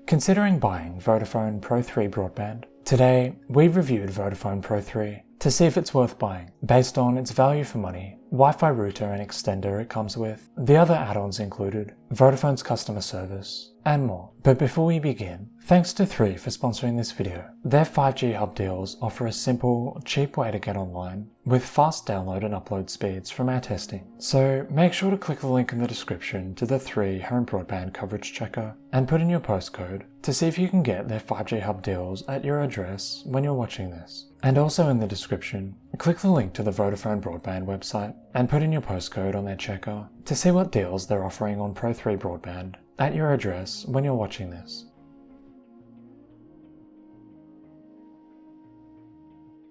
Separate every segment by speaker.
Speaker 1: Considering buying Vodafone Pro 3 broadband? Today, we've reviewed Vodafone Pro 3 to see if it's worth buying, based on its value for money, Wi-Fi router and extender it comes with, the other add-ons included, Vodafone's customer service, and more. But before we begin, thanks to 3 for sponsoring this video. Their 5G hub deals offer a simple, cheap way to get online, with fast download and upload speeds from our testing. So make sure to click the link in the description to the 3 home broadband coverage checker, and put in your postcode to see if you can get their 5G hub deals at your address when you're watching this. And also in the description, click the link to the Vodafone Broadband website and put in your postcode on their checker to see what deals they're offering on Pro 3 broadband at your address when you're watching this.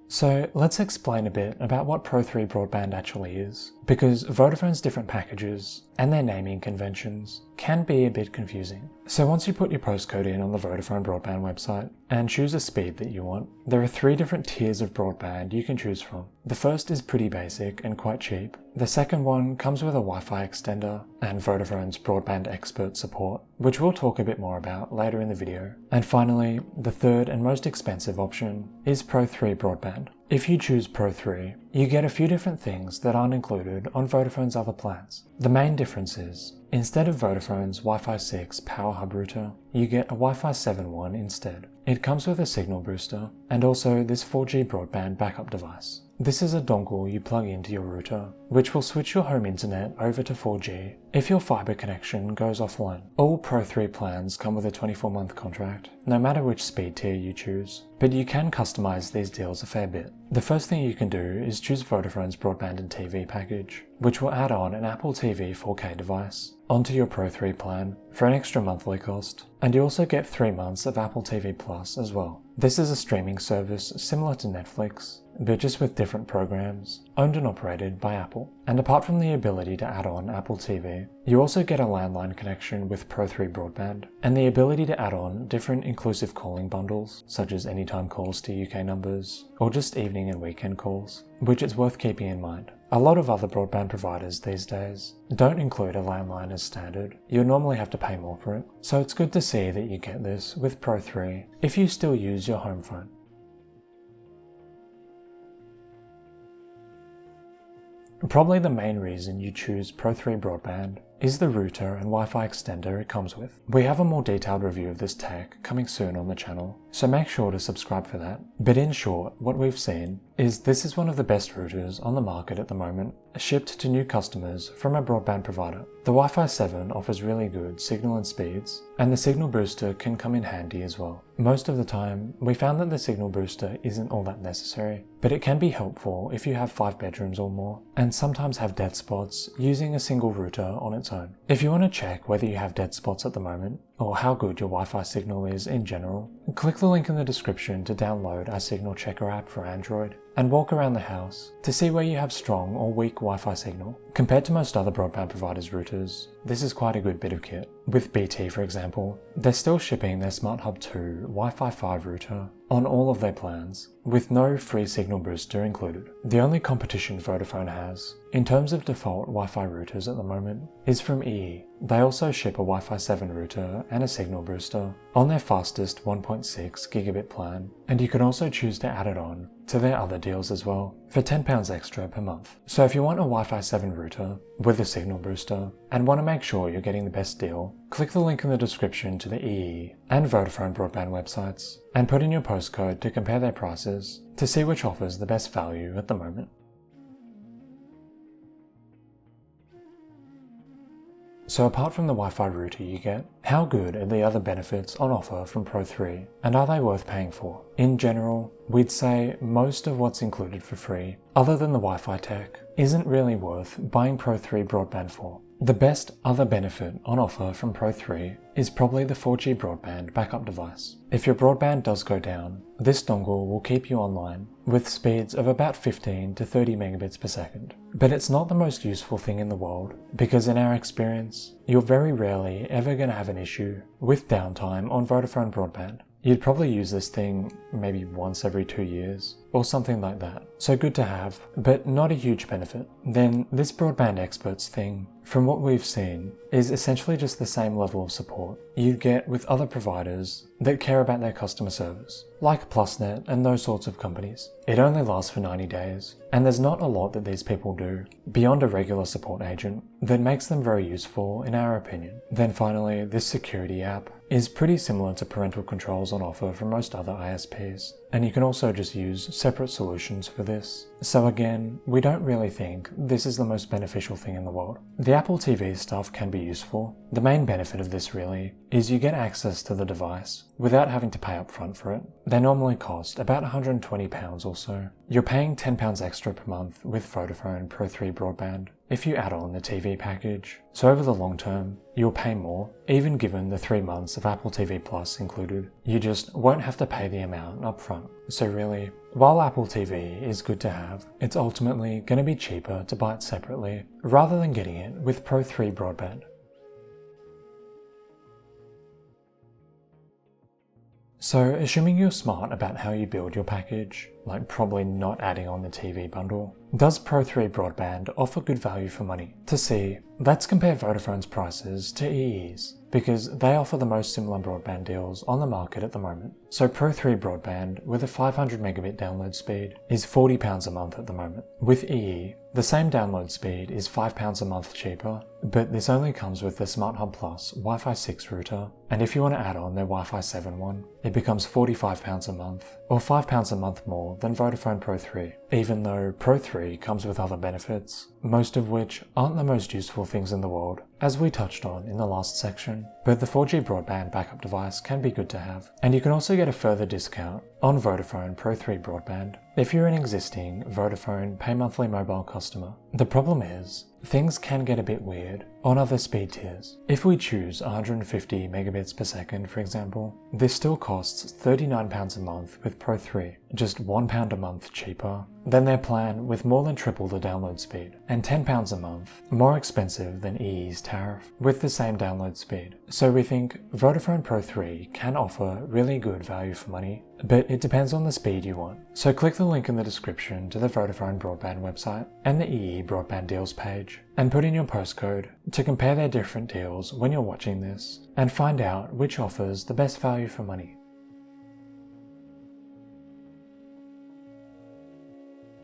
Speaker 1: So let's explain a bit about what Pro 3 broadband actually is, because Vodafone's different packages and their naming conventions can be a bit confusing. So once you put your postcode in on the Vodafone broadband website and choose a speed that you want, there are 3 different tiers of broadband you can choose from. The first is pretty basic and quite cheap. The second one comes with a Wi-Fi extender and Vodafone's Broadband Xperts support, which we'll talk a bit more about later in the video. And finally, the third and most expensive option is Pro 3 broadband. If you choose Pro 3, you get a few different things that aren't included on Vodafone's other plans. The main difference is, instead of Vodafone's Wi-Fi 6 Power Hub router, you get a Wi-Fi 7 one instead. It comes with a signal booster, and also this 4G broadband backup device. This is a dongle you plug into your router, which will switch your home internet over to 4G if your fiber connection goes offline. All Pro 3 plans come with a 24-month contract, no matter which speed tier you choose, but you can customize these deals a fair bit. The first thing you can do is choose Vodafone's Broadband and TV package, which will add on an Apple TV 4K device onto your Pro 3 plan for an extra monthly cost, and you also get 3 months of Apple TV Plus as well. This is a streaming service similar to Netflix, but just with different programs, owned and operated by Apple. And apart from the ability to add on Apple TV, you also get a landline connection with Pro 3 broadband, and the ability to add on different inclusive calling bundles, such as anytime calls to UK numbers, or just evening and weekend calls, which it's worth keeping in mind. A lot of other broadband providers these days don't include a landline as standard. You'll normally have to pay more for it, so it's good to see that you get this with Pro 3 if you still use your home phone. Probably the main reason you choose Pro 3 broadband is the router and Wi-Fi extender it comes with. We have a more detailed review of this tech coming soon on the channel, so make sure to subscribe for that. But in short, what we've seen is this is one of the best routers on the market at the moment, shipped to new customers from a broadband provider. The Wi-Fi 7 offers really good signal and speeds, and the signal booster can come in handy as well. Most of the time, we found that the signal booster isn't all that necessary, but it can be helpful if you have 5 bedrooms or more, and sometimes have dead spots using a single router on its own. If you want to check whether you have dead spots at the moment, or how good your Wi-Fi signal is in general, click the link in the description to download our Signal Checker app for Android, and walk around the house to see where you have strong or weak Wi-Fi signal. Compared to most other broadband providers' routers, this is quite a good bit of kit. With BT, for example, they're still shipping their Smart Hub 2 Wi-Fi 5 router on all of their plans, with no free signal booster included. The only competition Vodafone has, in terms of default Wi-Fi routers at the moment, is from EE. They also ship a Wi-Fi 7 router and a signal booster on their fastest 1.6 gigabit plan, and you can also choose to add it on to their other deals as well, for £10 extra per month. So if you want a Wi-Fi 7 router with a signal booster, and want to make sure you're getting the best deal, click the link in the description to the EE and Vodafone broadband websites, and put in your postcode to compare their prices to see which offers the best value at the moment. So apart from the Wi-Fi router you get, how good are the other benefits on offer from Pro 3, and are they worth paying for? In general, we'd say most of what's included for free, other than the Wi-Fi tech, isn't really worth buying Pro 3 broadband for. The best other benefit on offer from Pro 3 is probably the 4G broadband backup device. If your broadband does go down, this dongle will keep you online with speeds of about 15 to 30 megabits per second. But it's not the most useful thing in the world, because in our experience, you're very rarely ever going to have an issue with downtime on Vodafone broadband. You'd probably use this thing maybe once every 2 years, or something like that. So good to have, but not a huge benefit. Then this Broadband Xperts thing, from what we've seen, is essentially just the same level of support you'd get with other providers that care about their customer service, like PlusNet and those sorts of companies. It only lasts for 90 days, and there's not a lot that these people do, beyond a regular support agent, that makes them very useful in our opinion. Then finally, this security app is pretty similar to parental controls on offer from most other ISPs, and you can also just use separate solutions for this. So again, we don't really think this is the most beneficial thing in the world. The Apple TV stuff can be useful. The main benefit of this really is you get access to the device without having to pay up front for it. They normally cost about £120 or so. You're paying £10 extra per month with Vodafone Pro 3 broadband if you add on the TV package. So over the long term, you'll pay more, even given the 3 months of Apple TV Plus included. You just won't have to pay the amount up front. So really, while Apple TV is good to have, it's ultimately going to be cheaper to buy it separately rather than getting it with Pro 3 broadband. So assuming you're smart about how you build your package, like probably not adding on the TV bundle, does Pro 3 broadband offer good value for money? To see, let's compare Vodafone's prices to EE's, because they offer the most similar broadband deals on the market at the moment. So Pro 3 broadband with a 500 megabit download speed is £40 a month at the moment. With EE, the same download speed is £5 a month cheaper, but this only comes with the Smart Hub Plus Wi-Fi 6 router, and if you want to add on their Wi-Fi 7 one, it becomes £45 a month, or £5 a month more than Vodafone Pro 3, even though Pro 3 comes with other benefits, most of which aren't the most useful things in the world, as we touched on in the last section. But the 4G broadband backup device can be good to have, and you can also get a further discount on Vodafone Pro 3 broadband if you're an existing Vodafone pay monthly mobile customer. The problem is, things can get a bit weird on other speed tiers. If we choose 150 megabits per second, for example, this still costs £39 a month with Pro 3, just £1 a month cheaper than their plan with more than triple the download speed, and £10 a month more expensive than EE's tariff with the same download speed. So we think Vodafone Pro 3 can offer really good value for money, but it depends on the speed you want. So click the link in the description to the Vodafone broadband website and the EE broadband deals page, and put in your postcode to compare their different deals when you're watching this, and find out which offers the best value for money.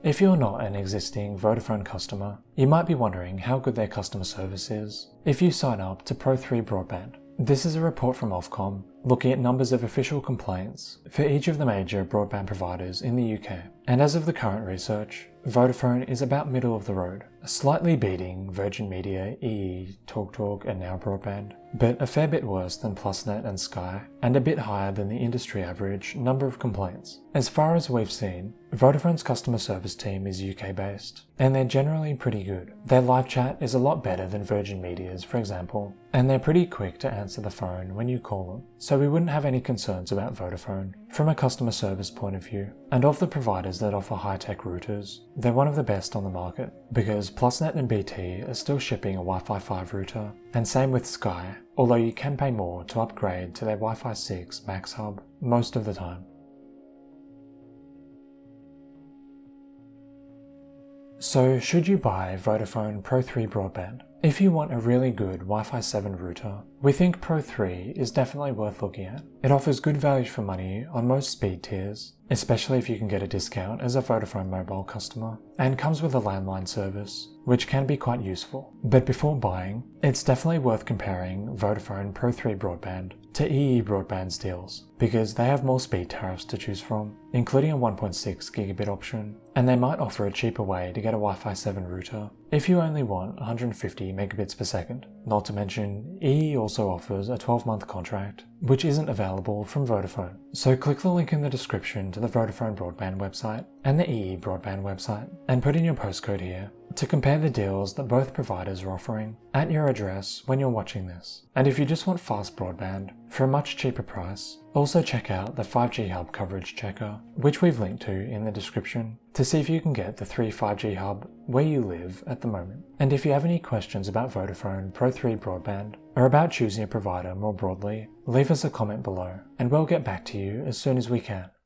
Speaker 1: If you're not an existing Vodafone customer, you might be wondering how good their customer service is if you sign up to Pro 3 broadband. This is a report from Ofcom looking at numbers of official complaints for each of the major broadband providers in the UK. And as of the current research, Vodafone is about middle of the road, slightly beating Virgin Media, EE, TalkTalk and Now Broadband, but a fair bit worse than PlusNet and Sky, and a bit higher than the industry average number of complaints. As far as we've seen, Vodafone's customer service team is UK based, and they're generally pretty good. Their live chat is a lot better than Virgin Media's, for example, and they're pretty quick to answer the phone when you call them, so we wouldn't have any concerns about Vodafone from a customer service point of view. And of the providers that offer high-tech routers, they're one of the best on the market, because PlusNet and BT are still shipping a Wi-Fi 5 router, and same with Sky, although you can pay more to upgrade to their Wi-Fi 6 Max Hub most of the time. So should you buy Vodafone Pro 3 broadband? If you want a really good Wi-Fi 7 router, we think Pro 3 is definitely worth looking at. It offers good value for money on most speed tiers, especially if you can get a discount as a Vodafone mobile customer, and comes with a landline service, which can be quite useful. But before buying, it's definitely worth comparing Vodafone Pro 3 broadband to EE broadband's deals, because they have more speed tariffs to choose from, including a 1.6 gigabit option, and they might offer a cheaper way to get a Wi-Fi 7 router if you only want 150 megabits per second. Not to mention, EE also offers a 12-month contract, which isn't available from Vodafone. So click the link in the description to the Vodafone broadband website and the EE broadband website, and put in your postcode here to compare the deals that both providers are offering at your address when you're watching this. And if you just want fast broadband for a much cheaper price, also check out the 5G Hub coverage checker, which we've linked to in the description, to see if you can get the 3 5G Hub where you live at the moment. And if you have any questions about Vodafone Pro 3 broadband, or about choosing a provider more broadly, leave us a comment below, and we'll get back to you as soon as we can.